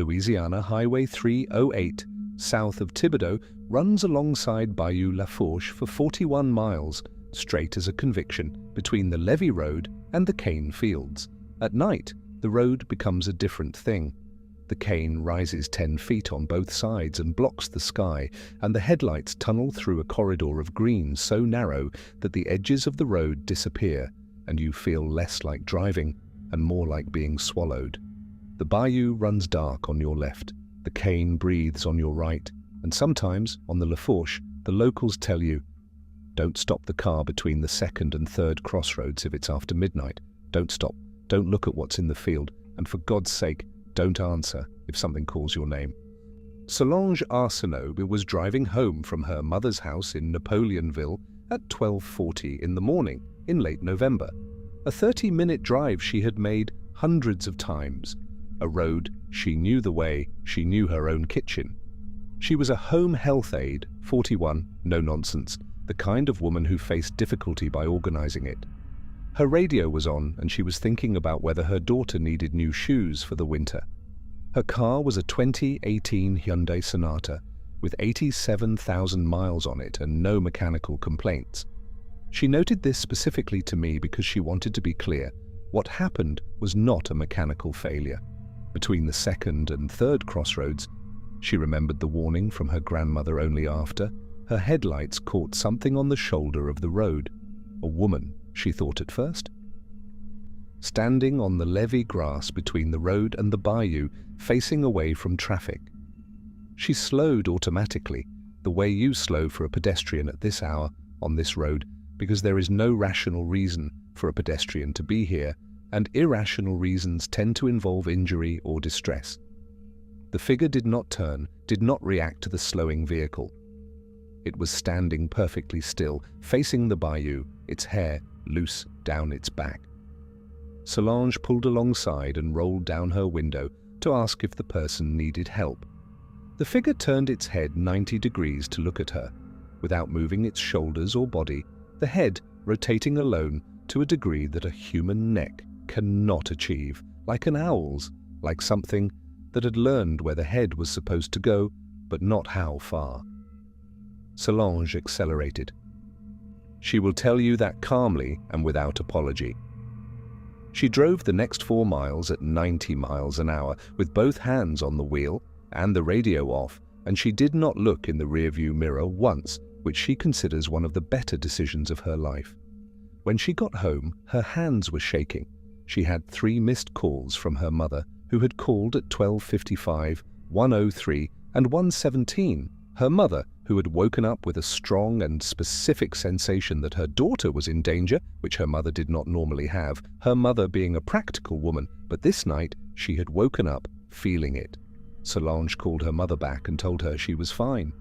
Louisiana Highway 308, south of Thibodaux, runs alongside Bayou La Fourche for 41 miles, straight as a conviction, between the Levee Road and the cane fields. At night, the road becomes a different thing. The cane rises 10 feet on both sides and blocks the sky, and the headlights tunnel through a corridor of green so narrow that the edges of the road disappear, and you feel less like driving and more like being swallowed. The bayou runs dark on your left, the cane breathes on your right, and sometimes, on the La Fourche, the locals tell you, "Don't stop the car between the second and third crossroads if it's after midnight. Don't stop, don't look at what's in the field, and for God's sake, don't answer if something calls your name." Solange Arsenault was driving home from her mother's house in Napoleonville at 12:40 in the morning in late November. A 30-minute drive she had made hundreds of times. A road, she knew the way, she knew her own kitchen. She was a home health aide, 41, no nonsense, the kind of woman who faced difficulty by organizing it. Her radio was on and she was thinking about whether her daughter needed new shoes for the winter. Her car was a 2018 Hyundai Sonata with 87,000 miles on it and no mechanical complaints. She noted this specifically to me because she wanted to be clear. What happened was not a mechanical failure. Between the second and third crossroads, she remembered the warning from her grandmother only after, her headlights caught something on the shoulder of the road. A woman, she thought at first. Standing on the levee grass between the road and the bayou, facing away from traffic. She slowed automatically, the way you slow for a pedestrian at this hour on this road, because there is no rational reason for a pedestrian to be here, and irrational reasons tend to involve injury or distress. The figure did not turn, did not react to the slowing vehicle. It was standing perfectly still, facing the bayou, its hair loose down its back. Solange pulled alongside and rolled down her window to ask if the person needed help. The figure turned its head 90 degrees to look at her, without moving its shoulders or body, the head rotating alone to a degree that a human neck cannot achieve, like an owl's, like something that had learned where the head was supposed to go, but not how far. Solange accelerated. She will tell you that calmly and without apology. She drove the next 4 miles at 90 miles an hour, with both hands on the wheel and the radio off, and she did not look in the rearview mirror once, which she considers one of the better decisions of her life. When she got home, her hands were shaking. She had 3 missed calls from her mother, who had called at 12:55, 1:03, and 1:17. Her mother, who had woken up with a strong and specific sensation that her daughter was in danger, which her mother did not normally have, her mother being a practical woman, but this night she had woken up feeling it. Solange called her mother back and told her she was fine.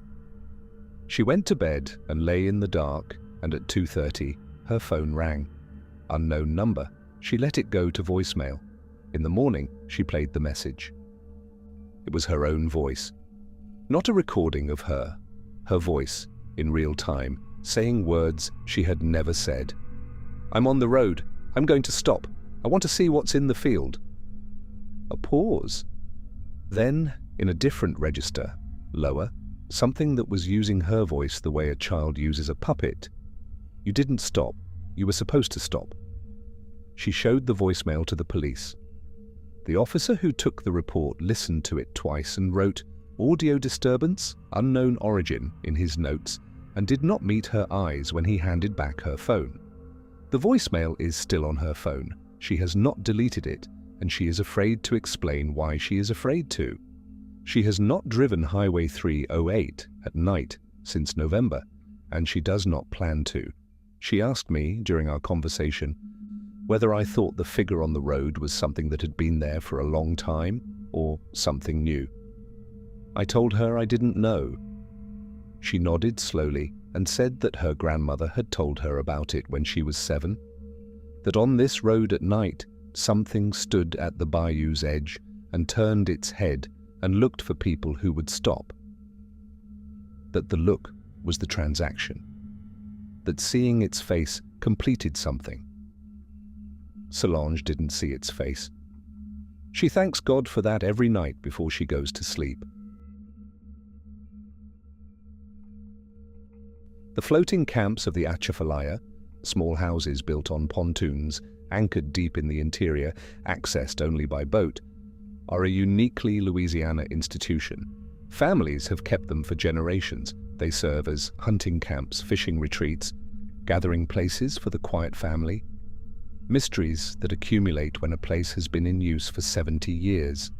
She went to bed and lay in the dark, and at 2:30, her phone rang. Unknown number. She let it go to voicemail. In the morning, she played the message. It was her own voice. Not a recording of her voice, in real time, saying words she had never said. "I'm on the road. I'm going to stop. I want to see what's in the field." A pause. Then, in a different register, lower, something that was using her voice the way a child uses a puppet. "You didn't stop. You were supposed to stop." She showed the voicemail to the police. The officer who took the report listened to it twice and wrote, "Audio disturbance, unknown origin," in his notes, and did not meet her eyes when he handed back her phone. The voicemail is still on her phone. She has not deleted it, and she is afraid to explain why she is afraid to. She has not driven Highway 308 at night since November, and she does not plan to. She asked me, during our conversation, whether I thought the figure on the road was something that had been there for a long time, or something new. I told her I didn't know. She nodded slowly and said that her grandmother had told her about it when she was 7, that on this road at night, something stood at the bayou's edge and turned its head and looked for people who would stop. That the look was the transaction. That seeing its face completed something. Solange didn't see its face. She thanks God for that every night before she goes to sleep. The floating camps of the Atchafalaya, small houses built on pontoons, anchored deep in the interior, accessed only by boat, are a uniquely Louisiana institution. Families have kept them for generations. They serve as hunting camps, fishing retreats, gathering places for the quiet family. Mysteries that accumulate when a place has been in use for 70 years.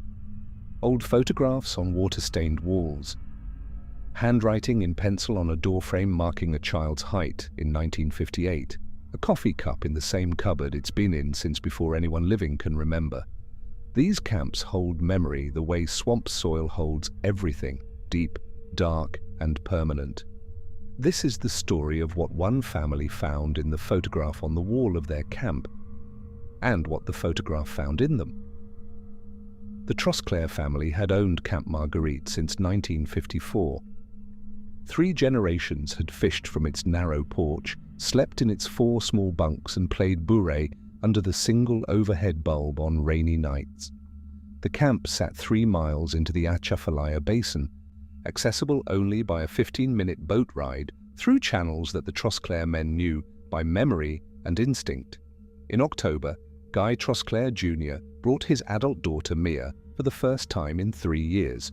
Old photographs on water-stained walls. Handwriting in pencil on a doorframe marking a child's height in 1958. A coffee cup in the same cupboard it's been in since before anyone living can remember. These camps hold memory the way swamp soil holds everything, deep, dark, and permanent. This is the story of what one family found in the photograph on the wall of their camp, and what the photograph found in them. The Trosclair family had owned Camp Marguerite since 1954. 3 generations had fished from its narrow porch, slept in its 4 small bunks, and played bourrée under the single overhead bulb on rainy nights. The camp sat 3 miles into the Atchafalaya Basin, accessible only by a 15-minute boat ride through channels that the Trosclair men knew by memory and instinct. In October, Guy Trosclair Jr. brought his adult daughter Mia for the first time in 3 years.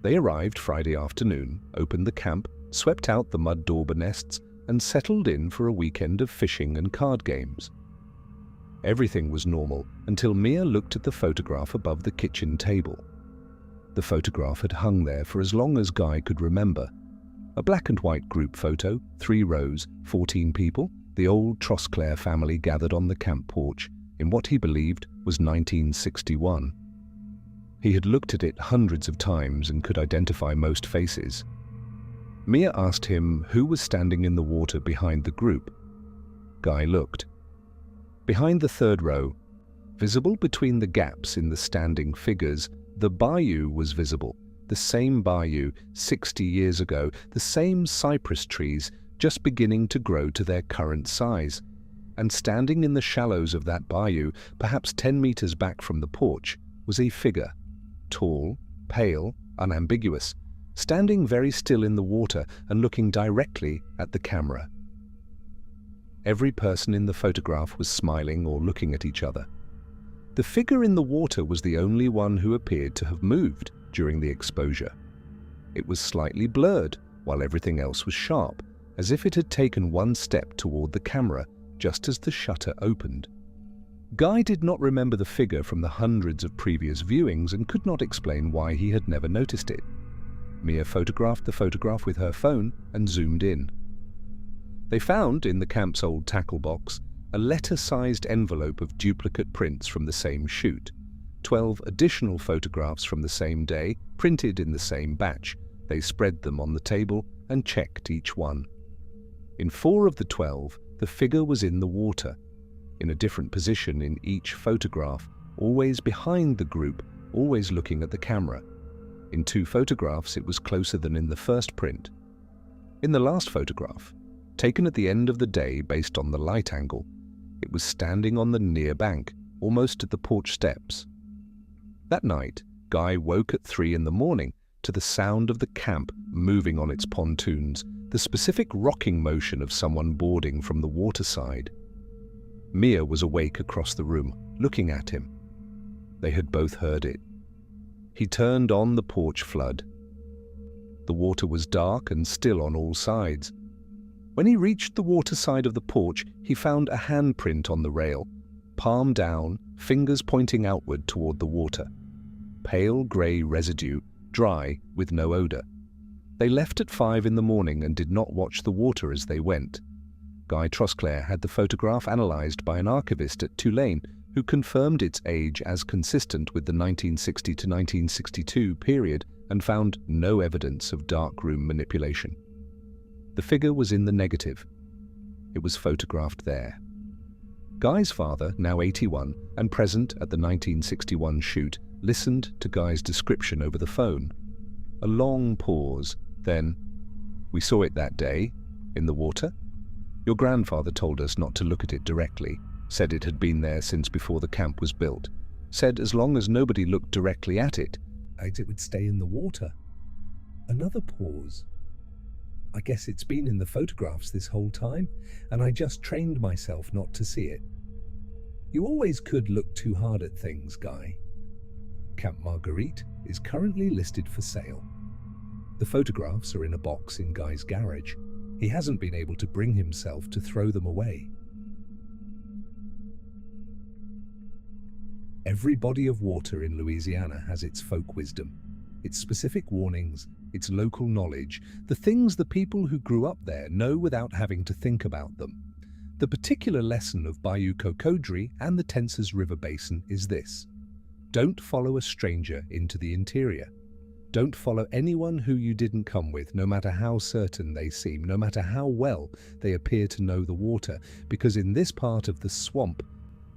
They arrived Friday afternoon, opened the camp, swept out the mud dauber nests, and settled in for a weekend of fishing and card games. Everything was normal until Mia looked at the photograph above the kitchen table. The photograph had hung there for as long as Guy could remember. A black and white group photo, 3 rows, 14 people, the old Trosclair family gathered on the camp porch in what he believed was 1961. He had looked at it hundreds of times and could identify most faces. Mia asked him who was standing in the water behind the group. Guy looked. Behind the 3rd row, visible between the gaps in the standing figures, the bayou was visible, the same bayou 60 years ago, the same cypress trees just beginning to grow to their current size. And standing in the shallows of that bayou, perhaps 10 meters back from the porch, was a figure, tall, pale, unambiguous, standing very still in the water and looking directly at the camera. Every person in the photograph was smiling or looking at each other. The figure in the water was the only one who appeared to have moved during the exposure. It was slightly blurred, while everything else was sharp, as if it had taken one step toward the camera just as the shutter opened. Guy did not remember the figure from the hundreds of previous viewings and could not explain why he had never noticed it. Mia photographed the photograph with her phone and zoomed in. They found, in the camp's old tackle box, a letter-sized envelope of duplicate prints from the same shoot, 12 additional photographs from the same day, printed in the same batch. They spread them on the table and checked each one. In 4 of the 12, the figure was in the water, in a different position in each photograph, always behind the group, always looking at the camera. In 2 photographs, it was closer than in the first print. In the last photograph, taken at the end of the day based on the light angle, it was standing on the near bank, almost at the porch steps. That night, Guy woke at 3 in the morning to the sound of the camp moving on its pontoons, the specific rocking motion of someone boarding from the waterside. Mia was awake across the room, looking at him. They had both heard it. He turned on the porch flood. The water was dark and still on all sides. When he reached the water side of the porch, he found a handprint on the rail, palm down, fingers pointing outward toward the water. Pale grey residue, dry, with no odor. They left at 5 in the morning and did not watch the water as they went. Guy Trosclair had the photograph analyzed by an archivist at Tulane, who confirmed its age as consistent with the 1960 to 1962 period and found no evidence of darkroom manipulation. The figure was in the negative. It was photographed there. Guy's father, now 81 and present at the 1961 shoot, listened to Guy's description over the phone. A long pause, then, "We saw it that day, in the water. Your grandfather told us not to look at it directly, said it had been there since before the camp was built. said as long as nobody looked directly at it, it would stay in the water. Another pause. I guess it's been in the photographs this whole time, and I just trained myself not to see it. You always could look too hard at things, Guy. Camp Marguerite is currently listed for sale. The photographs are in a box in Guy's garage. He hasn't been able to bring himself to throw them away. Every body of water in Louisiana has its folk wisdom, its specific warnings, its local knowledge, the things the people who grew up there know without having to think about them. The particular lesson of Bayou Cocodrie and the Tensas River Basin is this: don't follow a stranger into the interior. Don't follow anyone who you didn't come with, no matter how certain they seem, no matter how well they appear to know the water, because in this part of the swamp,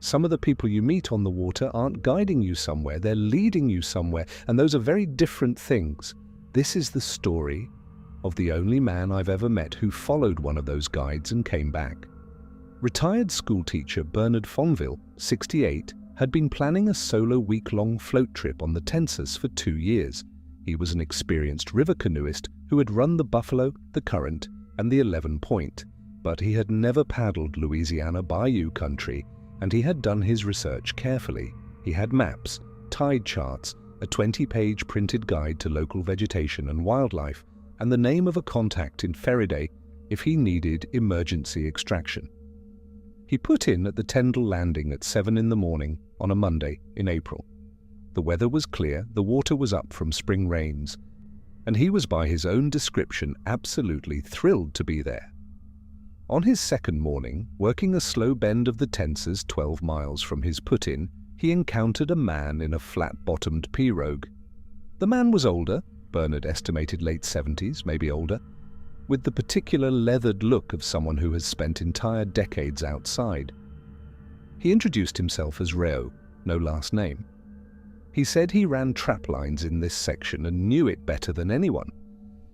some of the people you meet on the water aren't guiding you somewhere, they're leading you somewhere, and those are very different things. This is the story of the only man I've ever met who followed one of those guides and came back. Retired schoolteacher Bernard Fonville, 68, had been planning a solo week-long float trip on the Tensas for 2 years. He was an experienced river canoeist who had run the Buffalo, the Current, and the 11 Point, but he had never paddled Louisiana bayou country, and he had done his research carefully. He had maps, tide charts, a 20-page printed guide to local vegetation and wildlife, and the name of a contact in Faraday if he needed emergency extraction. He put in at the Tyndall Landing at 7 in the morning on a Monday in April. The weather was clear, the water was up from spring rains, and he was by his own description absolutely thrilled to be there. On his second morning, working a slow bend of the Tensas 12 miles from his put-in, he encountered a man in a flat-bottomed pirogue. The man was older, Bernard estimated late 70s, maybe older, with the particular leathered look of someone who has spent entire decades outside. He introduced himself as Reo, no last name. He said he ran trap lines in this section and knew it better than anyone.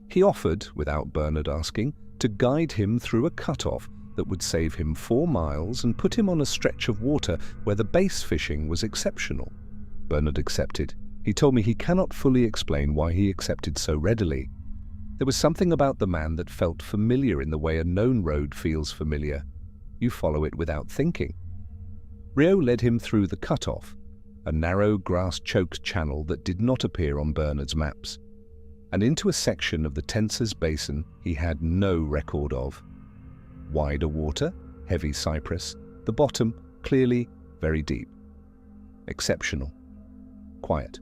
He offered, without Bernard asking, to guide him through a cutoff that would save him 4 miles and put him on a stretch of water where the bass fishing was exceptional. Bernard accepted. He told me he cannot fully explain why he accepted so readily. There was something about the man that felt familiar in the way a known road feels familiar. You follow it without thinking. Rio led him through the cutoff, a narrow grass-choked channel that did not appear on Bernard's maps, and into a section of the Tensas Basin he had no record of. Wider water, heavy cypress, the bottom clearly very deep. Exceptional. Quiet.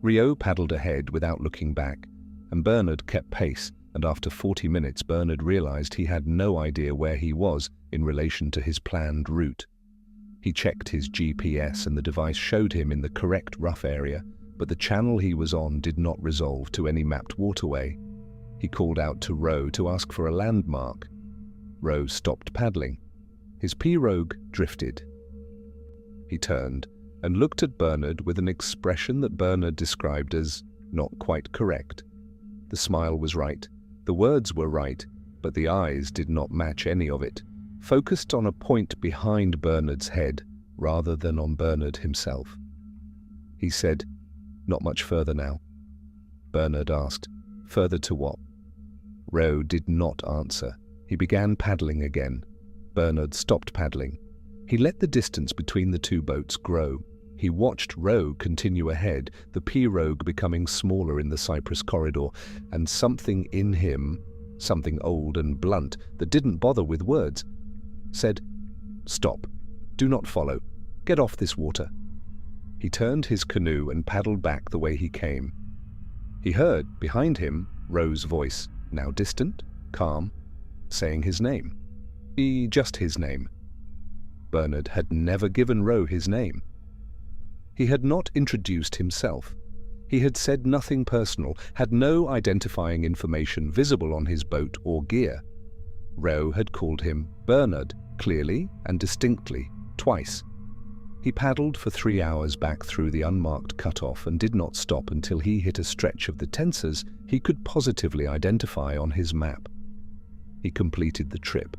Rio paddled ahead without looking back, and Bernard kept pace, and after 40 minutes Bernard realized he had no idea where he was in relation to his planned route. He checked his GPS and the device showed him in the correct rough area, but the channel he was on did not resolve to any mapped waterway. He called out to Roe to ask for a landmark. Roe stopped paddling. His pirogue drifted. He turned and looked at Bernard with an expression that Bernard described as not quite correct. The smile was right, the words were right, but the eyes did not match any of it, focused on a point behind Bernard's head rather than on Bernard himself. He said, "Not much further now." Bernard asked, "Further to what?" Roe did not answer. He began paddling again. Bernard stopped paddling. He let the distance between the two boats grow. He watched Roe continue ahead, the pirogue becoming smaller in the cypress corridor, and something in him, something old and blunt that didn't bother with words, said, "Stop. Do not follow. Get off this water." He turned his canoe and paddled back the way he came. He heard, behind him, Roe's voice, now distant, calm, saying his name. Just his name. Bernard had never given Roe his name. He had not introduced himself. He had said nothing personal, had no identifying information visible on his boat or gear. Roe had called him Bernard, clearly and distinctly, twice. He paddled for 3 hours back through the unmarked cutoff and did not stop until he hit a stretch of the Tensas he could positively identify on his map. He completed the trip.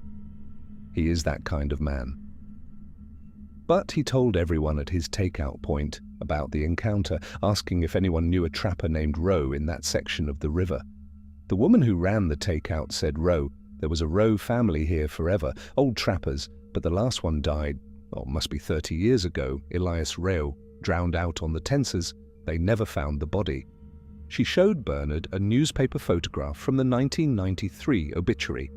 He is that kind of man. But he told everyone at his takeout point about the encounter, asking if anyone knew a trapper named Roe in that section of the river. The woman who ran the takeout said Roe. There was a Roe family here forever, old trappers, but the last one died, must be 30 years ago, Elias Reo, drowned out on the Tensas. They never found the body. She showed Bernard a newspaper photograph from the 1993 obituary.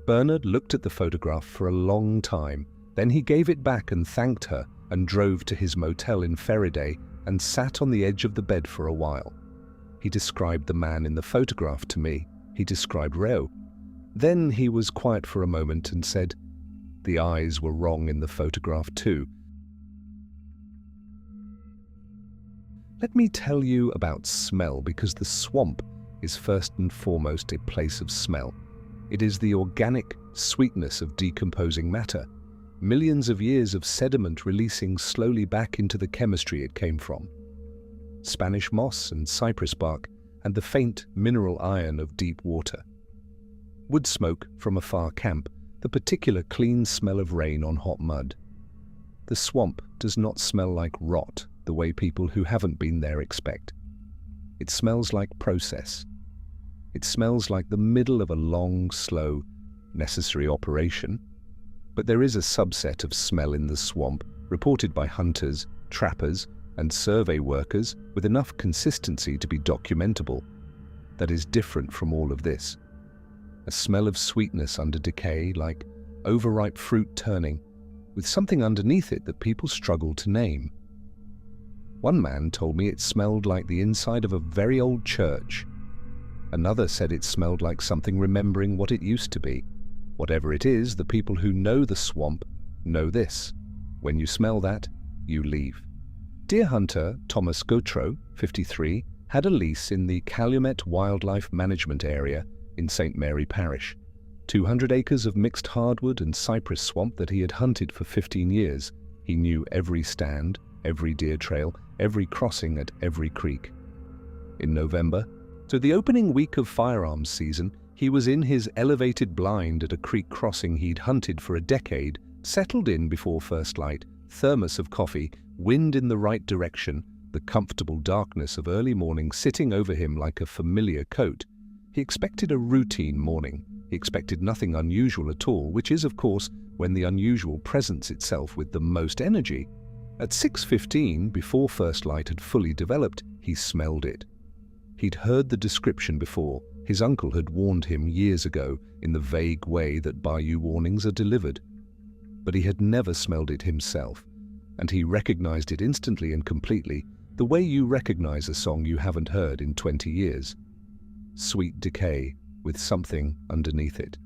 Bernard looked at the photograph for a long time. Then he gave it back and thanked her and drove to his motel in Faraday and sat on the edge of the bed for a while. He described the man in the photograph to me. He described Reo. Then he was quiet for a moment and said, "The eyes were wrong in the photograph too." Let me tell you about smell, because the swamp is first and foremost a place of smell. It is the organic sweetness of decomposing matter, millions of years of sediment releasing slowly back into the chemistry it came from. Spanish moss and cypress bark, and the faint mineral iron of deep water. Wood smoke from a far camp, the particular clean smell of rain on hot mud. The swamp does not smell like rot the way people who haven't been there expect. It smells like process. It smells like the middle of a long, slow, necessary operation. But there is a subset of smell in the swamp reported by hunters, trappers, and survey workers with enough consistency to be documentable that is different from all of this. A smell of sweetness under decay, like overripe fruit turning, with something underneath it that people struggle to name. One man told me it smelled like the inside of a very old church. Another said it smelled like something remembering what it used to be. Whatever it is, the people who know the swamp know this. When you smell that, you leave. Deer hunter Thomas Gautreau, 53, had a lease in the Calumet Wildlife Management Area in St. Mary Parish. 200 acres of mixed hardwood and cypress swamp that he had hunted for 15 years. He knew every stand, every deer trail, every crossing at every creek. In November, so the opening week of firearms season, he was in his elevated blind at a creek crossing he'd hunted for a decade, settled in before first light, thermos of coffee, wind in the right direction, the comfortable darkness of early morning sitting over him like a familiar coat. He expected a routine morning. He expected nothing unusual at all, which is, of course, when the unusual presents itself with the most energy. At 6:15, before first light had fully developed, he smelled it. He'd heard the description before. His uncle had warned him years ago in the vague way that bayou warnings are delivered. But he had never smelled it himself, and he recognized it instantly and completely, the way you recognize a song you haven't heard in 20 years. Sweet decay with something underneath it.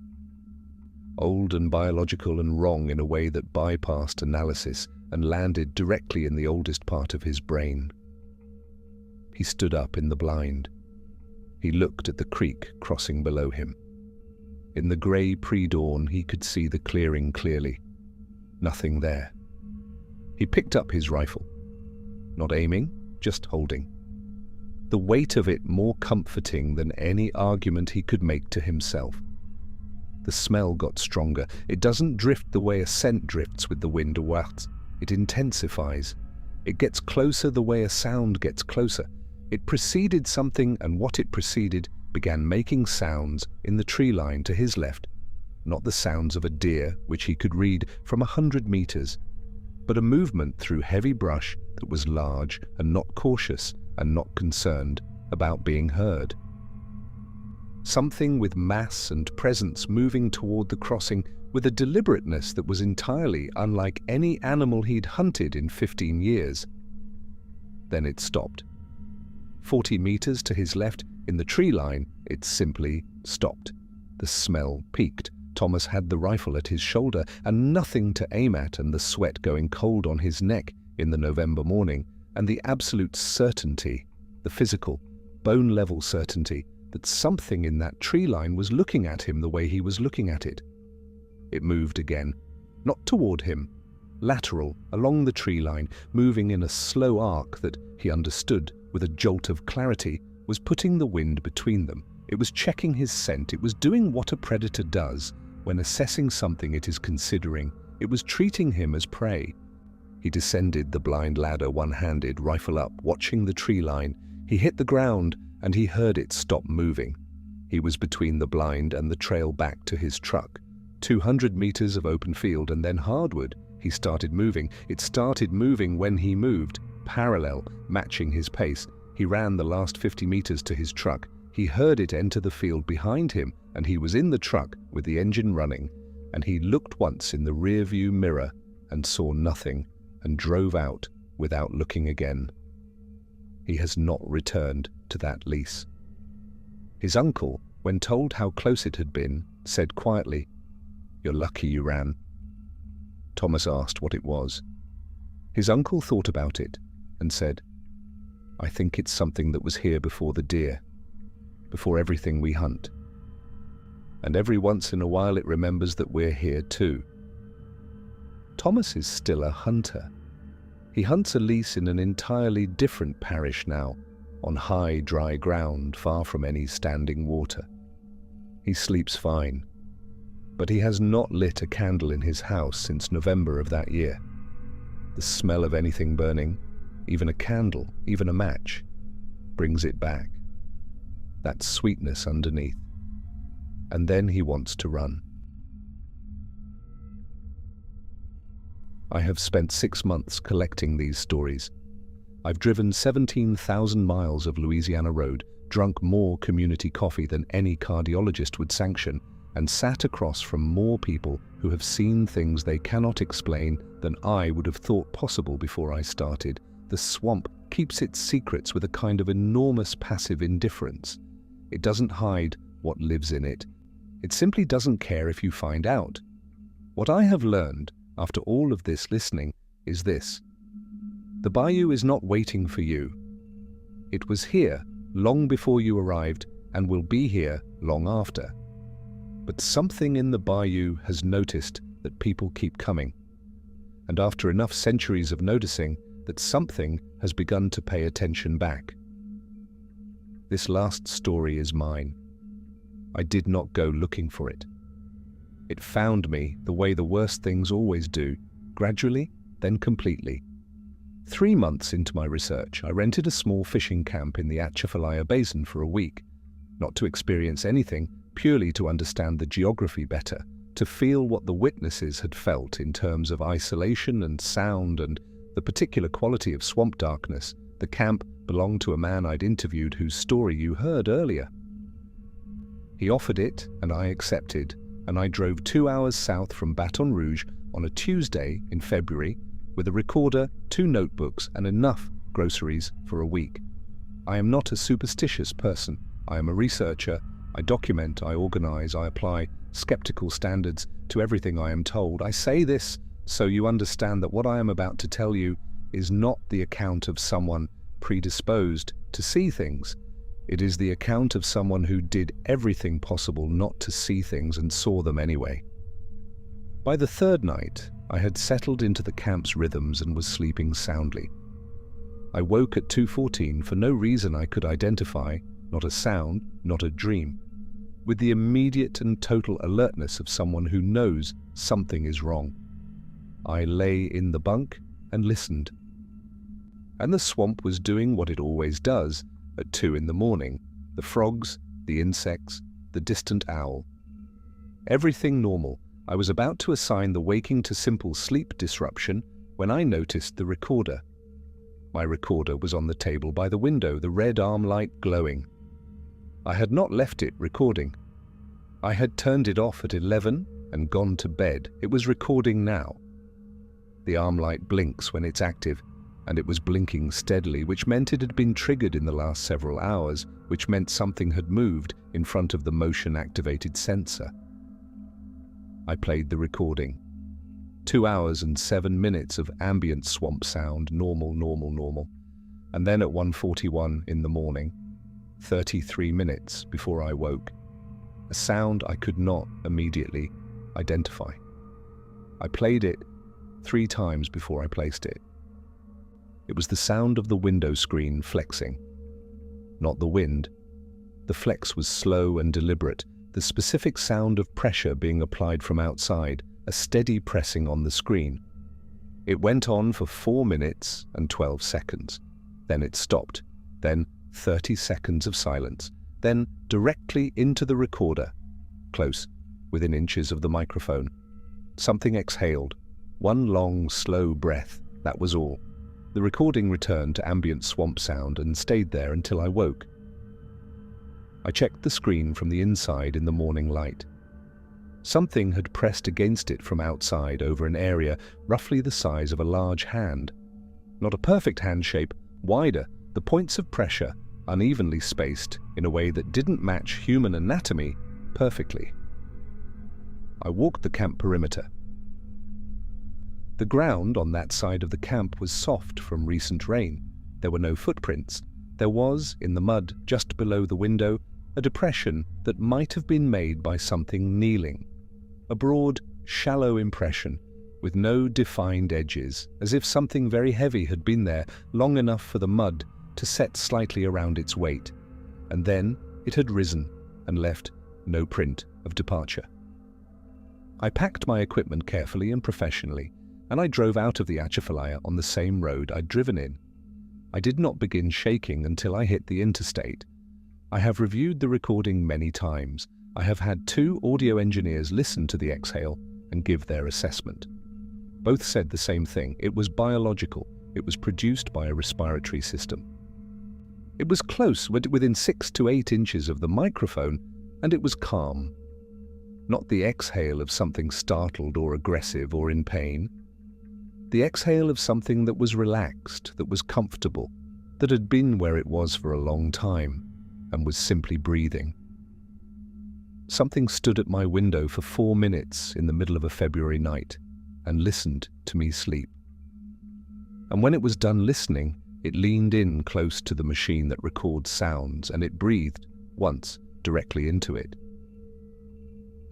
Old and biological and wrong in a way that bypassed analysis and landed directly in the oldest part of his brain. He stood up in the blind. He looked at the creek crossing below him. In the grey pre-dawn, he could see the clearing clearly. Nothing there. He picked up his rifle. Not aiming, just holding. The weight of it more comforting than any argument he could make to himself. The smell got stronger. It doesn't drift the way a scent drifts with the wind or wafts. It intensifies. It gets closer the way a sound gets closer. It preceded something, and what it preceded began making sounds in the tree line to his left. Not the sounds of a deer, which he could read from 100 meters, but a movement through heavy brush that was large and not cautious and not concerned about being heard. Something with mass and presence moving toward the crossing with a deliberateness that was entirely unlike any animal he'd hunted in 15 years. Then it stopped. 40 meters to his left, in the tree line, it simply stopped. The smell peaked. Thomas had the rifle at his shoulder and nothing to aim at, and the sweat going cold on his neck in the November morning, and the absolute certainty, the physical, bone-level certainty, that something in that tree line was looking at him the way he was looking at it. It moved again, not toward him, lateral, along the tree line, moving in a slow arc that, he understood with a jolt of clarity, was putting the wind between them. It was checking his scent. It was doing what a predator does when assessing something it is considering. It was treating him as prey, He descended the blind ladder one-handed, rifle up, watching the tree line. He hit the ground, and he heard it stop moving. He was between the blind and the trail back to his truck. 200 meters of open field, and then hardwood. He started moving. It started moving when he moved, parallel, matching his pace. He ran the last 50 meters to his truck. He heard it enter the field behind him, and he was in the truck with the engine running. And he looked once in the rearview mirror and saw nothing, and drove out without looking again. He has not returned to that lease. His uncle, when told how close it had been, said quietly, "You're lucky you ran." Thomas asked what it was. His uncle thought about it and said, "I think it's something that was here before the deer, before everything we hunt. And every once in a while it remembers that we're here too." Thomas is still a hunter. He hunts a lease in an entirely different parish now, on high, dry ground, far from any standing water. He sleeps fine, but he has not lit a candle in his house since November of that year. The smell of anything burning, even a candle, even a match, brings it back. That sweetness underneath. And then he wants to run. I have spent 6 months collecting these stories. I've driven 17,000 miles of Louisiana road, drunk more community coffee than any cardiologist would sanction, and sat across from more people who have seen things they cannot explain than I would have thought possible before I started. The swamp keeps its secrets with a kind of enormous passive indifference. It doesn't hide what lives in it. It simply doesn't care if you find out. What I have learned after all of this listening is this: the bayou is not waiting for you. It was here long before you arrived and will be here long after. But something in the bayou has noticed that people keep coming. And after enough centuries of noticing, that something has begun to pay attention back. This last story is mine. I did not go looking for it. It found me the way the worst things always do, gradually, then completely. 3 months into my research, I rented a small fishing camp in the Atchafalaya Basin for a week, not to experience anything, purely to understand the geography better, to feel what the witnesses had felt in terms of isolation and sound and the particular quality of swamp darkness. The camp belonged to a man I'd interviewed whose story you heard earlier. He offered it, and I accepted, and I drove 2 hours south from Baton Rouge on a Tuesday in February with a recorder, 2 notebooks, and enough groceries for a week. I am not a superstitious person. I am a researcher. I document, I organize, I apply skeptical standards to everything I am told. I say this so you understand that what I am about to tell you is not the account of someone predisposed to see things. It is the account of someone who did everything possible not to see things and saw them anyway. By the 3rd night, I had settled into the camp's rhythms and was sleeping soundly. I woke at 2:14 for no reason I could identify, not a sound, not a dream, with the immediate and total alertness of someone who knows something is wrong. I lay in the bunk and listened. And the swamp was doing what it always does at 2 in the morning. The frogs, the insects, the distant owl. Everything normal. I was about to assign the waking to simple sleep disruption when I noticed the recorder. My recorder was on the table by the window, the red arm light glowing. I had not left it recording. I had turned it off at 11 and gone to bed. It was recording now. The arm light blinks when it's active, and it was blinking steadily, which meant it had been triggered in the last several hours, which meant something had moved in front of the motion-activated sensor. I played the recording. 2 hours and 7 minutes of ambient swamp sound, normal, normal, normal. And then at 1:41 in the morning, 33 minutes before I woke, a sound I could not immediately identify. I played it 3 times before I placed it. It was the sound of the window screen flexing. Not the wind. The flex was slow and deliberate, the specific sound of pressure being applied from outside, a steady pressing on the screen. It went on for 4 minutes and 12 seconds. Then it stopped. Then 30 seconds of silence. Then directly into the recorder, close, within inches of the microphone. Something exhaled. One long, slow breath, that was all. The recording returned to ambient swamp sound and stayed there until I woke. I checked the screen from the inside in the morning light. Something had pressed against it from outside over an area roughly the size of a large hand. Not a perfect hand shape, wider, the points of pressure unevenly spaced in a way that didn't match human anatomy perfectly. I walked the camp perimeter. The ground on that side of the camp was soft from recent rain. There were no footprints. There was, in the mud just below the window, a depression that might have been made by something kneeling. A broad, shallow impression, with no defined edges, as if something very heavy had been there long enough for the mud to set slightly around its weight. And then it had risen and left no print of departure. I packed my equipment carefully and professionally, and I drove out of the Atchafalaya on the same road I'd driven in. I did not begin shaking until I hit the interstate. I have reviewed the recording many times. I have had 2 audio engineers listen to the exhale and give their assessment. Both said the same thing. It was biological. It was produced by a respiratory system. It was close, within 6 to 8 inches of the microphone, and it was calm. Not the exhale of something startled or aggressive or in pain. The exhale of something that was relaxed, that was comfortable, that had been where it was for a long time, and was simply breathing. Something stood at my window for 4 minutes in the middle of a February night and listened to me sleep. And when it was done listening, it leaned in close to the machine that records sounds, and it breathed once directly into it.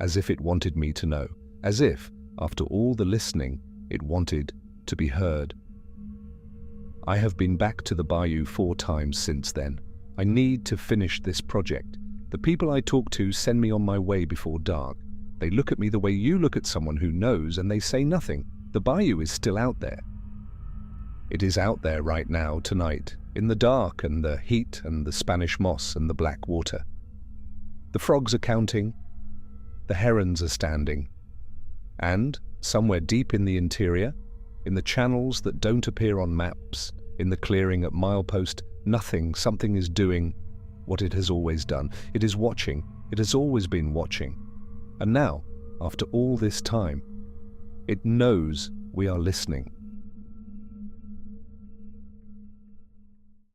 As if it wanted me to know, as if, after all the listening, it wanted to be heard. I have been back to the bayou 4 times since then. I need to finish this project. The people I talk to send me on my way before dark. They look at me the way you look at someone who knows, and they say nothing. The bayou is still out there. It is out there right now, tonight, in the dark and the heat and the Spanish moss and the black water. The frogs are counting. The herons are standing. And, somewhere deep in the interior, in the channels that don't appear on maps, in the clearing at milepost, something is doing what it has always done. It is watching. It has always been watching. And now, after all this time, it knows we are listening.